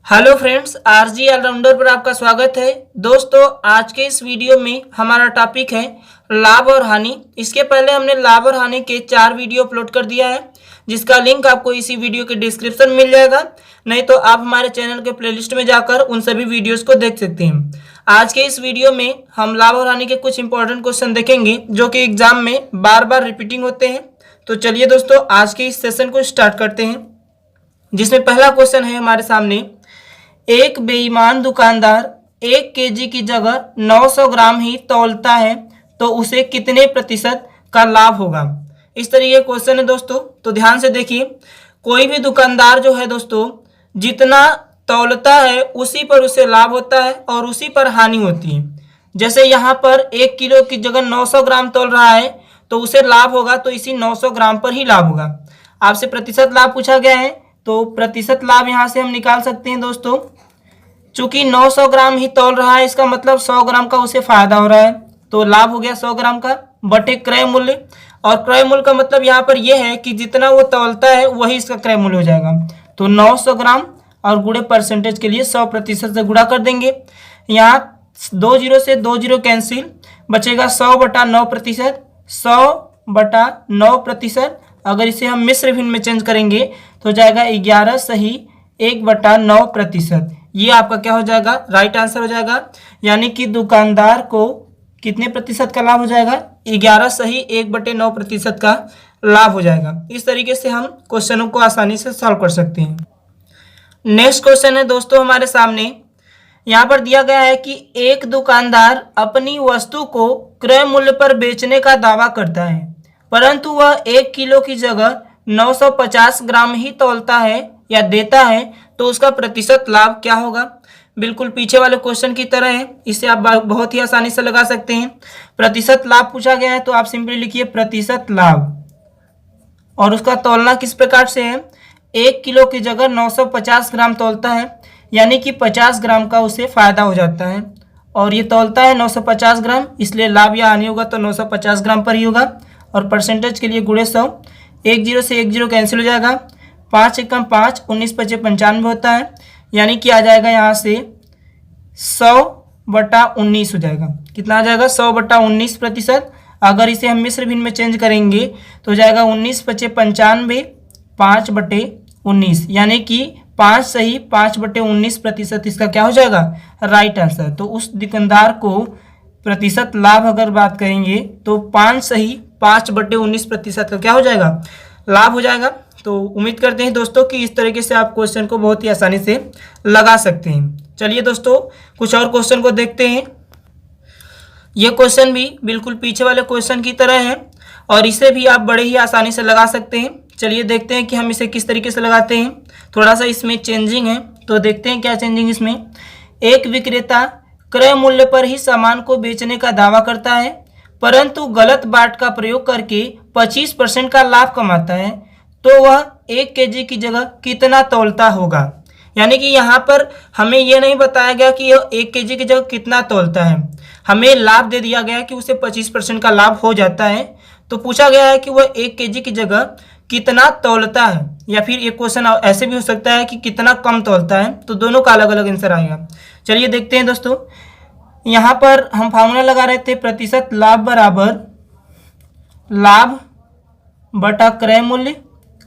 Hello friends, RG allrounder पर आपका स्वागत है। दोस्तों, आज के इस वीडियो में हमारा टॉपिक है लाभ और हानि। इसके पहले हमने लाभ और हानि के 4 वीडियो अपलोड कर दिया है, जिसका लिंक आपको इसी वीडियो के डिस्क्रिप्शन में मिल जाएगा। नहीं तो आप हमारे चैनल के प्लेलिस्ट में जाकर उन सभी वीडियोस को देख सकते हैं। आज के इस वीडियो में हम लाभ और हानि के कुछ इंपॉर्टेंट क्वेश्चन देखेंगे जो कि एग्जाम में बार बार रिपीटिंग होते हैं। तो चलिए दोस्तों, आज के इस सेशन को स्टार्ट करते हैं, जिसमें पहला क्वेश्चन है हमारे सामने। एक बेईमान दुकानदार 1 केजी की जगह 900 ग्राम ही तौलता है तो उसे कितने प्रतिशत का लाभ होगा। इस तरीके क्वेश्चन है दोस्तों, तो ध्यान से देखिए। कोई भी दुकानदार जो है दोस्तों, जितना तौलता है उसी पर उसे लाभ होता है और उसी पर हानि होती है। जैसे यहाँ पर 1 किलो की जगह 900 ग्राम तौल रहा है तो उसे लाभ होगा, तो इसी 900 ग्राम पर ही लाभ होगा। आपसे प्रतिशत लाभ पूछा गया है तो प्रतिशत लाभ यहाँ से हम निकाल सकते हैं दोस्तों। चूंकि 900 ग्राम ही तौल रहा है, इसका मतलब 100 ग्राम का उसे फायदा हो रहा है, तो लाभ हो गया 100 ग्राम का बटे क्रय मूल्य। और क्रय मूल्य का मतलब यहाँ पर यह है कि जितना वो तौलता है वही इसका क्रय मूल्य हो जाएगा। तो 900 ग्राम और गुणे परसेंटेज के लिए 100% से गुणा कर देंगे। यहाँ 2 जीरो से 2 जीरो कैंसिल, बचेगा 100/9%। 100/9%। अगर इसे हम मिश्र भिन्न में चेंज करेंगे तो हो जाएगा 11 सही 1/9%। ये आपका क्या हो जाएगा, राइट आंसर हो जाएगा। यानी कि दुकानदार को कितने प्रतिशत का लाभ हो जाएगा, 11 सही 1/9% का लाभ हो जाएगा। इस तरीके से हम क्वेश्चनों को आसानी से सॉल्व कर सकते हैं। नेक्स्ट क्वेश्चन है दोस्तों हमारे सामने। यहाँ पर दिया गया है कि एक दुकानदार अपनी वस्तु को क्रय मूल्य पर बेचने का दावा करता है, परंतु वह 1 किलो की जगह 950 ग्राम ही तौलता है या देता है, तो उसका प्रतिशत लाभ क्या होगा। बिल्कुल पीछे वाले क्वेश्चन की तरह है, इसे आप बहुत ही आसानी से लगा सकते हैं। प्रतिशत लाभ पूछा गया है तो आप सिंपली लिखिए प्रतिशत लाभ, और उसका तौलना किस प्रकार से है। 1 किलो की जगह 950 ग्राम तौलता है, यानी कि 50 ग्राम का उसे फायदा हो जाता है, और ये तौलता है 950 ग्राम, इसलिए लाभ या हानि होगा तो 950 ग्राम पर ही होगा। और परसेंटेज के लिए गुणे 100, 1 जीरो से 1 जीरो कैंसिल हो जाएगा, 5 एकम 5, 19 पचे 95 होता है, यानी कि आ जाएगा यहाँ से 100/19 हो जाएगा। कितना आ जाएगा, 100/19%। अगर इसे हम मिश्र भिन्न में चेंज करेंगे तो हो जाएगा 19 पचे 95, 5/19, यानी कि 5 सही 5/19% इसका क्या हो जाएगा, राइट आंसर। तो उस दुकानदार को प्रतिशत लाभ अगर बात करेंगे तो 5 सही 5/19% का क्या हो जाएगा, लाभ हो जाएगा। तो उम्मीद करते हैं दोस्तों कि इस तरीके से आप क्वेश्चन को बहुत ही आसानी से लगा सकते हैं। चलिए दोस्तों, कुछ और क्वेश्चन को देखते हैं। ये क्वेश्चन भी बिल्कुल पीछे वाले क्वेश्चन की तरह है और इसे भी आप बड़े ही आसानी से लगा सकते हैं। चलिए देखते हैं कि हम इसे किस तरीके से लगाते हैं। थोड़ा सा इसमें चेंजिंग है, तो देखते हैं क्या चेंजिंग इसमें। एक विक्रेता क्रय मूल्य पर ही सामान को बेचने का दावा करता है, परंतु गलत बाट का प्रयोग करके 25% का लाभ कमाता है, तो वह 1 केजी की जगह कितना तौलता होगा। यानी कि यहाँ पर हमें यह नहीं बताया गया कि यह 1 केजी की जगह कितना तौलता है, हमें लाभ दे दिया गया है कि उसे 25% का लाभ हो जाता है। तो पूछा गया है कि वह 1 केजी की जगह कितना तौलता है, या फिर एक क्वेश्चन ऐसे भी हो सकता है कि कितना कम तौलता है। तो दोनों का अलग अलग आंसर आएगा। चलिए देखते हैं दोस्तों। यहाँ पर हम फार्मूला लगा रहे थे, प्रतिशत लाभ बराबर लाभ बटा क्रय मूल्य,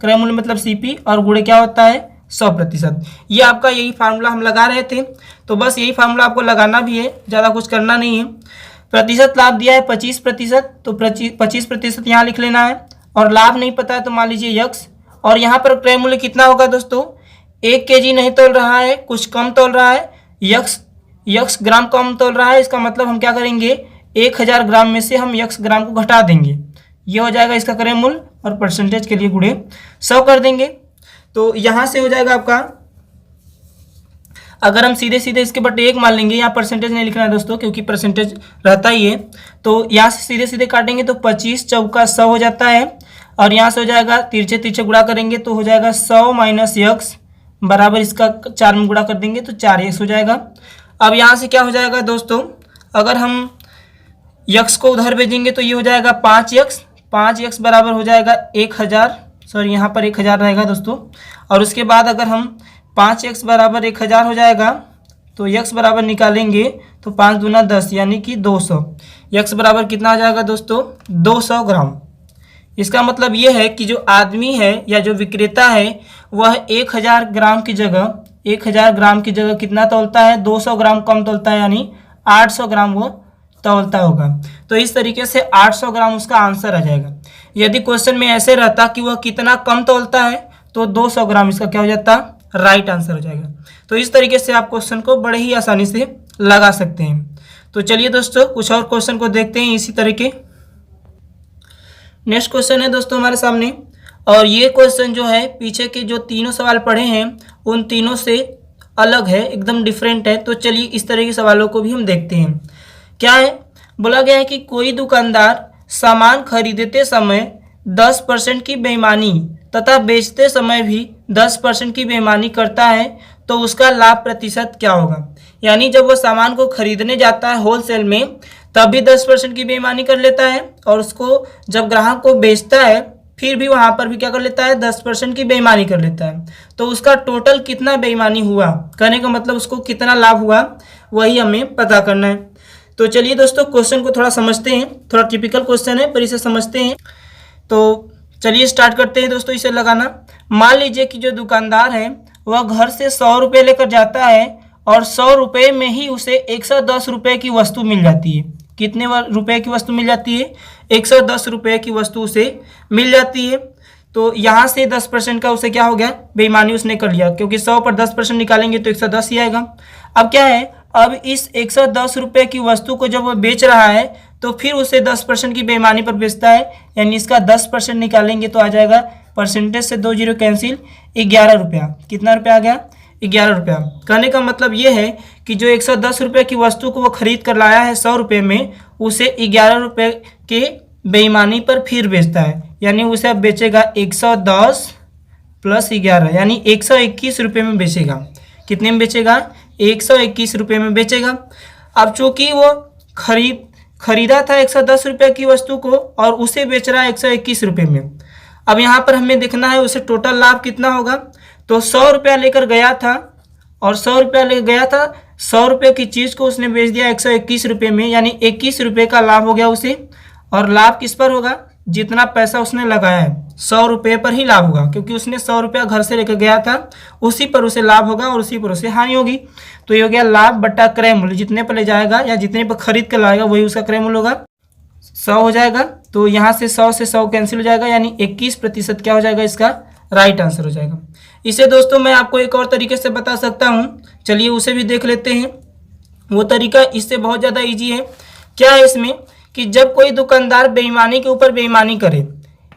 क्रय मूल्य मतलब सीपी, और गुणे क्या होता है 100%। ये आपका यही फार्मूला हम लगा रहे थे, तो बस यही फार्मूला आपको लगाना भी है, ज़्यादा कुछ करना नहीं है। प्रतिशत लाभ दिया है 25%, तो 25% यहाँ लिख लेना है, और लाभ नहीं पता है तो मान लीजिए यक्स। और यहाँ पर क्रय मूल्य कितना होगा दोस्तों, 1 केजी नहीं तोल रहा है, कुछ कम तोल रहा है, यक्स ग्राम कम तोल रहा है। इसका मतलब हम क्या करेंगे, 1000 ग्राम में से हम यक्स ग्राम को घटा देंगे, ये हो जाएगा इसका क्रय मूल्य, और परसेंटेज के लिए गुणे 100 कर देंगे। तो यहाँ से हो जाएगा आपका, अगर हम सीधे सीधे इसके बटे 1 मान लेंगे, यहाँ परसेंटेज नहीं लिखना है दोस्तों क्योंकि परसेंटेज रहता ही है, तो यहाँ से सीधे सीधे काटेंगे तो 25 चौका 100 हो जाता है, और यहाँ से हो जाएगा तिरछे तिरछे गुणा करेंगे तो हो जाएगा 100 माइनस यक्स बराबर इसका 4 में गुणा कर देंगे तो 4x हो जाएगा। अब यहाँ से क्या हो जाएगा दोस्तों, अगर हम यक्स को उधर भेजेंगे तो ये हो जाएगा 5x, 5x बराबर हो जाएगा 1000, सॉरी यहाँ पर 1000 रहेगा दोस्तों। और उसके बाद अगर हम 5x बराबर 1000 हो जाएगा। तो x बराबर निकालेंगे तो 5 दूना 10 यानी कि 200। x बराबर कितना आ जाएगा दोस्तों? 200 ग्राम। इसका मतलब ये है कि जो आदमी है या जो विक्रेता है वह 1000 ग्राम की जगह कितना तौलता है? 200 ग्राम कम तौलता है, यानी 800 ग्राम वो तौलता होगा। तो इस तरीके से 800 ग्राम उसका आंसर आ जाएगा। यदि क्वेश्चन में ऐसे रहता कि वह कितना कम तौलता है तो 200 ग्राम इसका क्या हो जाता? राइट आंसर हो जाएगा। तो इस तरीके से आप क्वेश्चन को बड़े ही आसानी से लगा सकते हैं। तो चलिए दोस्तों कुछ और क्वेश्चन को देखते हैं इसी तरीके। नेक्स्ट क्वेश्चन है दोस्तों हमारे सामने, और ये क्वेश्चन जो है पीछे के जो तीनों सवाल पढ़े हैं उन तीनों से अलग है, एकदम डिफरेंट है। तो चलिए इस तरह के सवालों को भी हम देखते हैं। क्या है? बोला गया है कि कोई दुकानदार सामान खरीदते समय 10% की बेईमानी तथा बेचते समय भी 10% की बेईमानी करता है तो उसका लाभ प्रतिशत क्या होगा? यानी जब वो सामान को खरीदने जाता है होलसेल में तब भी 10% की बेईमानी कर लेता है, और उसको जब ग्राहक को बेचता है फिर भी वहाँ पर भी क्या कर लेता है? 10% की बेईमानी कर लेता है। तो उसका टोटल कितना बेईमानी हुआ, कहने का मतलब उसको कितना लाभ हुआ, वही हमें पता करना है। तो चलिए दोस्तों क्वेश्चन को थोड़ा समझते हैं। थोड़ा टिपिकल क्वेश्चन है पर इसे समझते हैं। तो चलिए स्टार्ट करते हैं दोस्तों इसे लगाना। मान लीजिए कि जो दुकानदार है वह घर से 100 रुपये लेकर जाता है और 100 रुपये में ही उसे 110 रुपये की वस्तु मिल जाती है। कितने रुपए की वस्तु मिल जाती है? 110 रुपये की वस्तु उसे मिल जाती है। तो यहाँ से 10% का उसे क्या हो गया? बेईमानी उसने कर लिया, क्योंकि 100 पर 10% निकालेंगे तो 110 ही आएगा। अब क्या है, अब इस 110 रुपये की वस्तु को जब वो बेच रहा है तो फिर उसे 10% की बेईमानी पर बेचता है, यानी इसका 10% निकालेंगे तो आ जाएगा, परसेंटेज से 2 जीरो कैंसिल, 11 रुपया। कितना रुपया आ गया? 11 रुपया। कहने का मतलब ये है कि जो 110 रुपये की वस्तु को वो खरीद कर लाया है 100 रुपये में, उसे 11 रुपये के बेईमानी पर फिर बेचता है, यानी उसे अब बेचेगा 110 प्लस 11 यानी 121 रुपये में बेचेगा। कितने में बेचेगा? 121 रुपये में बेचेगा। अब चूंकि वो खरीदा था 110 रुपये की वस्तु को और उसे बेच रहा है 121 रुपये में। अब यहाँ पर हमें देखना है उसे टोटल लाभ कितना होगा। तो 100 रुपया लेकर गया था और 100 रुपया लेकर गया था, 100 रुपये की चीज़ को उसने बेच दिया 121 रुपये में, यानी 21 रुपये का लाभ हो गया उसे। और लाभ किस पर होगा? जितना पैसा उसने लगाया है 100 रुपये पर ही लाभ होगा, क्योंकि उसने 100 रुपया घर से लेकर गया था, उसी पर उसे लाभ होगा और उसी पर उसे हानि होगी। तो ये हो गया लाभ बट्टा क्रय मूल्य, जितने पर ले जाएगा या जितने पर खरीद कर लाएगा वही उसका क्रय मूल्य होगा, 100 हो जाएगा। तो यहाँ से 100 कैंसिल हो जाएगा, यानी 21% क्या हो जाएगा? इसका राइट आंसर हो जाएगा। इसे दोस्तों मैं आपको एक और तरीके से बता सकता हूँ, चलिए उसे भी देख लेते हैं। वो तरीका इससे बहुत ज़्यादा ईजी है। क्या है इसमें कि जब कोई दुकानदार बेईमानी के ऊपर बेईमानी करे,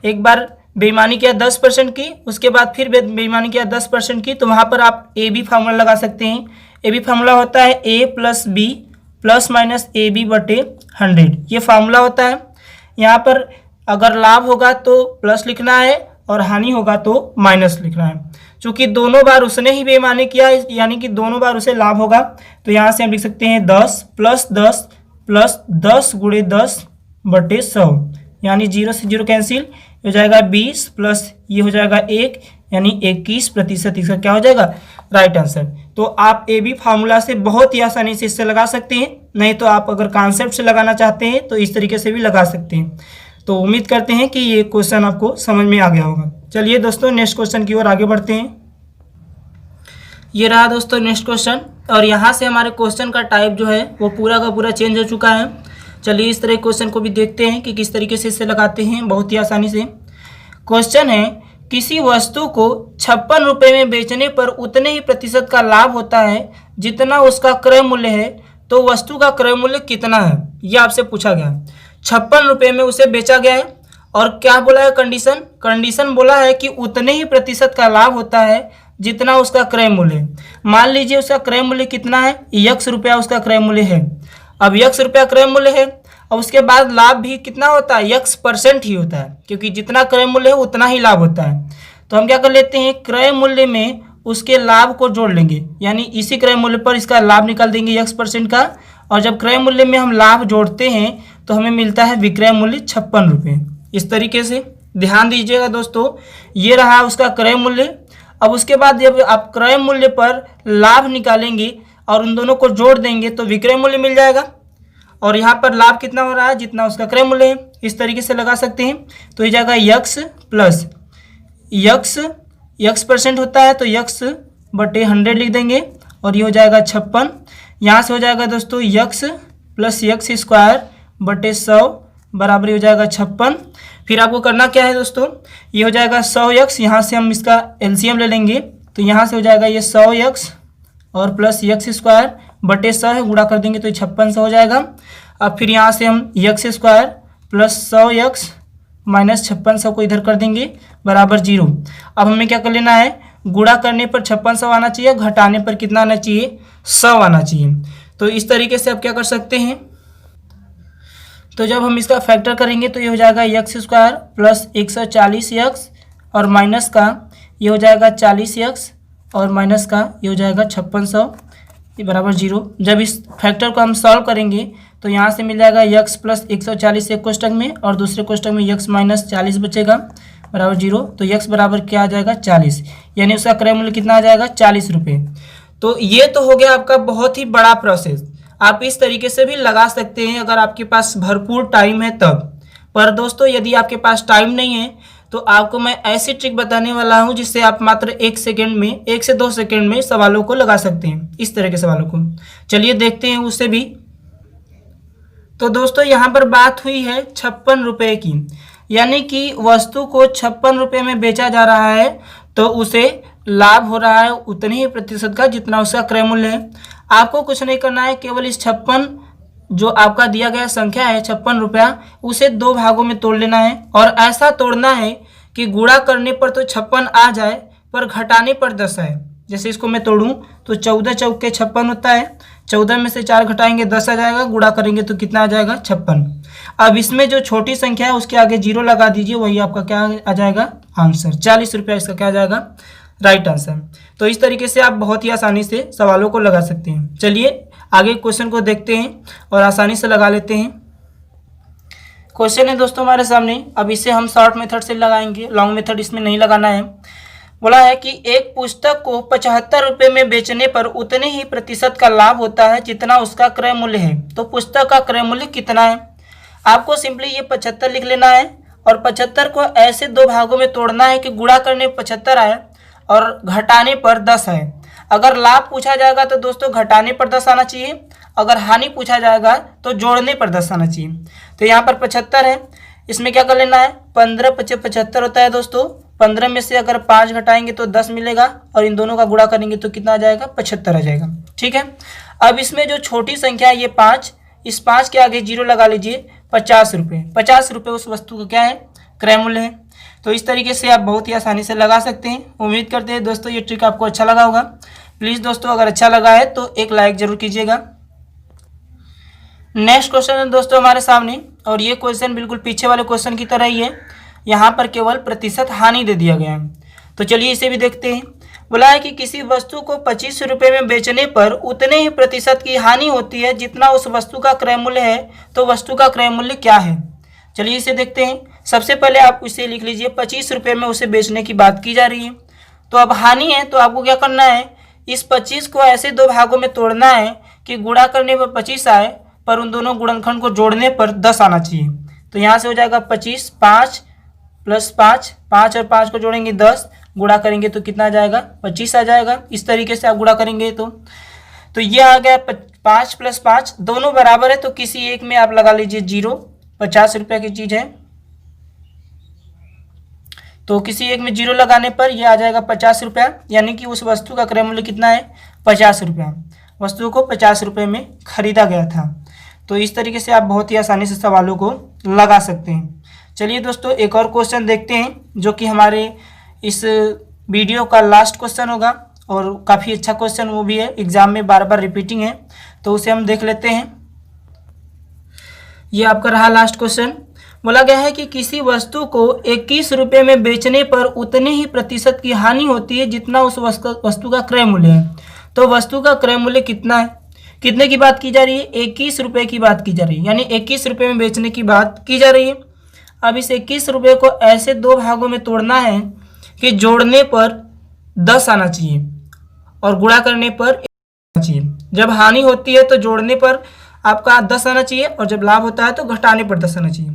एक बार बेईमानी किया 10% की, उसके बाद फिर बेईमानी किया 10% की, तो वहाँ पर आप ए बी फार्मूला लगा सकते हैं। ए बी फार्मूला होता है A plus B plus minus A B बटे 100, ये फार्मूला होता है। यहाँ पर अगर लाभ होगा तो प्लस लिखना है और हानि होगा तो माइनस लिखना है। चूँकि दोनों बार उसने ही बेईमानी किया, यानी कि दोनों बार उसे लाभ होगा, तो यहाँ से हम लिख सकते हैं 10 प्लस 10 प्लस 10 गुणे 10 बटे 100, यानी 0 से 0 कैंसिल हो जाएगा 20 प्लस ये हो जाएगा 1, यानी 21%। इसका क्या हो जाएगा? Right answer. तो आप ए बी फार्मूला से बहुत ही आसानी से इससे लगा सकते हैं, नहीं तो आप अगर कॉन्सेप्ट से लगाना चाहते हैं तो इस तरीके से भी लगा सकते हैं। तो उम्मीद करते हैं कि ये क्वेश्चन आपको समझ में आ गया होगा। चलिए दोस्तों नेक्स्ट क्वेश्चन की ओर आगे बढ़ते हैं। ये रहा दोस्तों नेक्स्ट क्वेश्चन, और यहाँ से हमारे क्वेश्चन का टाइप जो है वो पूरा का पूरा चेंज हो चुका है। चलिए इस तरह क्वेश्चन को भी देखते हैं कि किस तरीके से इसे लगाते हैं बहुत ही आसानी से। क्वेश्चन है, किसी वस्तु को 56 रुपये में बेचने पर उतने ही प्रतिशत का लाभ होता है जितना उसका क्रय मूल्य है, तो वस्तु का क्रय मूल्य कितना है? ये आपसे पूछा गया। 56 रुपये में उसे बेचा गया है और क्या बोला है? कंडीशन बोला है कि उतने ही प्रतिशत का लाभ होता है जितना उसका क्रय मूल्य। मान लीजिए उसका क्रय मूल्य कितना है? x रुपया उसका क्रय मूल्य है। अब x रुपया क्रय मूल्य है और उसके बाद लाभ भी कितना होता है? x% ही होता है, क्योंकि जितना क्रय मूल्य है उतना ही लाभ होता है। तो हम क्या कर लेते हैं, क्रय मूल्य में उसके लाभ को जोड़ लेंगे, यानी इसी क्रय मूल्य पर इसका लाभ निकाल देंगे x% का, और जब क्रय मूल्य में हम लाभ जोड़ते हैं तो हमें मिलता है विक्रय मूल्य 56 रुपये। इस तरीके से ध्यान दीजिएगा दोस्तों, ये रहा उसका क्रय मूल्य। अब उसके बाद जब आप क्रय मूल्य पर लाभ निकालेंगे और उन दोनों को जोड़ देंगे तो विक्रय मूल्य मिल जाएगा, और यहाँ पर लाभ कितना हो रहा है, जितना उसका क्रय मूल्य है। इस तरीके से लगा सकते हैं। तो ये जाएगा यक्स प्लस यक्स परसेंट होता है तो यक्स बटे 100 लिख देंगे, और ये हो जाएगा 56। यहाँ से हो जाएगा दोस्तों यक्स प्लस यक्स स्क्वायर बटे 100 बराबर हो जाएगा 56। फिर आपको करना क्या है दोस्तों, ये हो जाएगा 100 यक्स, यहाँ से हम इसका एलसीएम ले लेंगे, तो यहाँ से हो जाएगा ये 100 यक्स और प्लस यक्स स्क्वायर बटे 100 है, गुणा कर देंगे तो 5600 हो जाएगा। अब फिर यहाँ से हम x square plus 100 x minus 5600 को इधर कर देंगे बराबर 0। अब हमें क्या कर लेना है, गुणा करने पर 5600 आना चाहिए, घटाने पर कितना आना चाहिए, 100 आना चाहिए। तो इस तरीके से आप क्या कर सकते हैं, तो जब हम इसका फैक्टर करेंगे तो ये हो जाएगा यक्स स्क्वायर प्लस 140 यक्स और माइनस का ये हो जाएगा 40 यक्स और माइनस का ये हो जाएगा 5600 ये बराबर 0। जब इस फैक्टर को हम सॉल्व करेंगे तो यहाँ से मिल जाएगा यक्स प्लस 140 एक कोष्टक में और दूसरे कोष्टक में यक्स माइनस 40 बचेगा बराबर 0। तो यक्स बराबर क्या आ जाएगा 40, यानी उसका क्रय मूल्य कितना आ जाएगा 40 रुपये। तो ये तो हो गया आपका बहुत ही बड़ा प्रोसेस। आप इस तरीके से भी लगा सकते हैं अगर आपके पास भरपूर टाइम है तब। पर दोस्तों यदि आपके पास टाइम नहीं है तो आपको मैं ऐसी ट्रिक बताने वाला हूं जिससे आप मात्र 1 सेकेंड में 1 से 2 सेकेंड में सवालों को लगा सकते हैं, इस तरह के सवालों को। चलिए देखते हैं उससे भी। तो दोस्तों यहाँ पर बात हुई है 56 रुपये की, यानी कि वस्तु को 56 रुपये में बेचा जा रहा है तो उसे लाभ हो रहा है उतने ही प्रतिशत का जितना उसका क्रय मूल्य है। आपको कुछ नहीं करना है, केवल इस 56 जो आपका दिया गया संख्या है 56 रुपया, उसे 2 भागों में तोड़ लेना है और ऐसा तोड़ना है कि गुणा करने पर तो 56 आ जाए पर घटाने पर 10 आए। जैसे इसको मैं तोड़ूं तो 14 चौके 56 होता है, 14 में से 4 घटाएंगे 10 आ जाएगा, गुणा करेंगे तो कितना आ जाएगा 56। अब इसमें जो छोटी संख्या है उसके आगे 0 लगा दीजिए, वही आपका क्या आ जाएगा आंसर। 40 रुपया इसका क्या आ जाएगा राइट आंसर। तो इस तरीके से आप बहुत ही आसानी से सवालों को लगा सकते हैं। चलिए आगे क्वेश्चन को देखते हैं और आसानी से लगा लेते हैं। क्वेश्चन है दोस्तों हमारे सामने, अब इसे हम शॉर्ट मेथड से लगाएंगे, लॉन्ग मेथड इसमें नहीं लगाना है। बोला है कि एक पुस्तक को 75 रुपये में बेचने पर उतने ही प्रतिशत का लाभ होता है जितना उसका क्रय मूल्य है। तो पुस्तक का क्रय मूल्य कितना है, आपको सिंपली ये 75 लिख लेना है और 75 को ऐसे 2 भागों में तोड़ना है कि गुणा करने 75 आए और घटाने पर 10 है। अगर लाभ पूछा जाएगा तो दोस्तों घटाने पर 10 आना चाहिए, अगर हानि पूछा जाएगा तो जोड़ने पर 10 आना चाहिए। तो यहाँ पर 75 है, इसमें क्या कर लेना है 15 × 75 होता है दोस्तों। 15 में से अगर 5 घटाएंगे तो 10 मिलेगा और इन दोनों का गुणा करेंगे तो कितना आ जाएगा 75 आ जाएगा। ठीक है, अब इसमें जो छोटी संख्या है ये 5, इस 5 के आगे 0 लगा लीजिए। 50 रुपये, 50 रुपये उस वस्तु का क्या है क्रय मूल्य है। तो इस तरीके से आप बहुत ही आसानी से लगा सकते हैं। उम्मीद करते हैं दोस्तों ये ट्रिक आपको अच्छा लगा होगा। प्लीज़ दोस्तों अगर अच्छा लगा है तो एक लाइक जरूर कीजिएगा। नेक्स्ट क्वेश्चन है दोस्तों हमारे सामने, और ये क्वेश्चन बिल्कुल पीछे वाले क्वेश्चन की तरह ही है, यहाँ पर केवल प्रतिशत हानि दे दिया गया है। तो चलिए इसे भी देखते हैं। बोला है कि किसी वस्तु को 25 रुपये में बेचने पर उतने ही प्रतिशत की हानि होती है जितना उस वस्तु का क्रय मूल्य है, तो वस्तु का क्रय मूल्य क्या है। चलिए इसे देखते हैं। सबसे पहले आप इसे लिख लीजिए, 25 रुपये में उसे बेचने की बात की जा रही है। तो अब हानि है तो आपको क्या करना है, इस 25 को ऐसे 2 भागों में तोड़ना है कि गुणा करने पर 25 आए पर उन दोनों गुणनखंड को जोड़ने पर 10 आना चाहिए। तो यहाँ से हो जाएगा 25, 5 + 5, 5 और 5 को जोड़ेंगे 10, गुणा करेंगे तो कितना आ जाएगा 25 आ जाएगा। इस तरीके से आप गुणा करेंगे तो ये आ गया 5 + 5 दोनों बराबर है, तो किसी एक में आप लगा लीजिए 0। 50 रुपये की चीज़ है तो किसी एक में 0 लगाने पर यह आ जाएगा 50 रुपया, यानी कि उस वस्तु का क्रय मूल्य कितना है 50 रुपया। वस्तु को 50 रुपये में खरीदा गया था। तो इस तरीके से आप बहुत ही आसानी से सवालों को लगा सकते हैं। चलिए दोस्तों एक और क्वेश्चन देखते हैं जो कि हमारे इस वीडियो का लास्ट क्वेश्चन होगा और काफ़ी अच्छा क्वेश्चन वो भी है, एग्जाम में बार बार रिपीटिंग है, तो उसे हम देख लेते हैं। ये आपका रहा लास्ट क्वेश्चन। बोला गया है कि किसी वस्तु को 21 रुपये में बेचने पर उतने ही प्रतिशत की हानि होती है जितना उस वस्तु का क्रय मूल्य है। तो वस्तु का क्रय मूल्य कितना है, कितने की बात की जा रही है 21 रुपये की बात की जा रही है, यानी 21 रुपये में बेचने की बात की जा रही है। अब इस 21 रुपये को ऐसे 2 भागों में तोड़ना है कि जोड़ने पर 10 आना चाहिए और गुणा करने पर 1 आना चाहिए। जब हानि होती है तो जोड़ने पर आपका 10 आना चाहिए और जब लाभ होता है तो घटाने पर 10 आना चाहिए।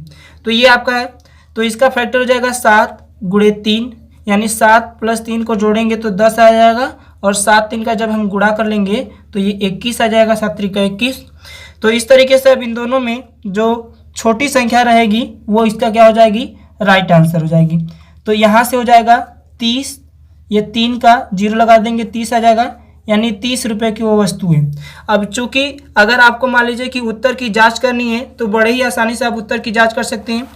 तो ये आपका है, तो इसका फैक्टर हो जाएगा 7 गुणे 3, यानी 7 प्लस 3 को जोड़ेंगे तो 10 आ जाएगा और 7 3 का जब हम गुणा कर लेंगे तो ये 21 आ जाएगा, 7 3 का 21। तो इस तरीके से अब इन दोनों में जो छोटी संख्या रहेगी वो इसका क्या हो जाएगी, राइट आंसर हो जाएगी। तो यहाँ से हो जाएगा 30, ये 3 का 0 लगा देंगे 30 आ जाएगा, यानी 30 रुपये की वो वस्तु है। अब चूंकि अगर आपको मान लीजिए कि उत्तर की जांच करनी है तो बड़े ही आसानी से आप उत्तर की जांच कर सकते हैं।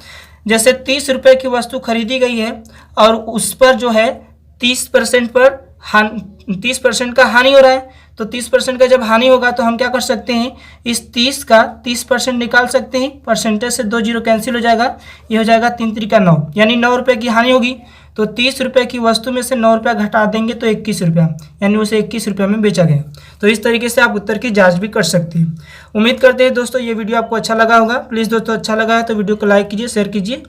जैसे 30 रुपये की वस्तु खरीदी गई है और उस पर जो है 30% पर 30% का हानि हो रहा है, तो 30% का जब हानि होगा तो हम क्या कर सकते हैं, इस 30 का 30% निकाल सकते हैं, परसेंटेज से 2 जीरो कैंसिल हो जाएगा, ये हो जाएगा 3 3 का 9, यानी 9 रुपये की हानि होगी। तो 30 रुपये की वस्तु में से 9 रुपया घटा देंगे तो 21 रुपया, यानी उसे 21 रुपये में बेचा गया। तो इस तरीके से आप उत्तर की जांच भी कर सकते हैं। उम्मीद करते हैं दोस्तों ये वीडियो आपको अच्छा लगा होगा। प्लीज़ दोस्तों अच्छा लगा है तो वीडियो को लाइक कीजिए, शेयर कीजिए।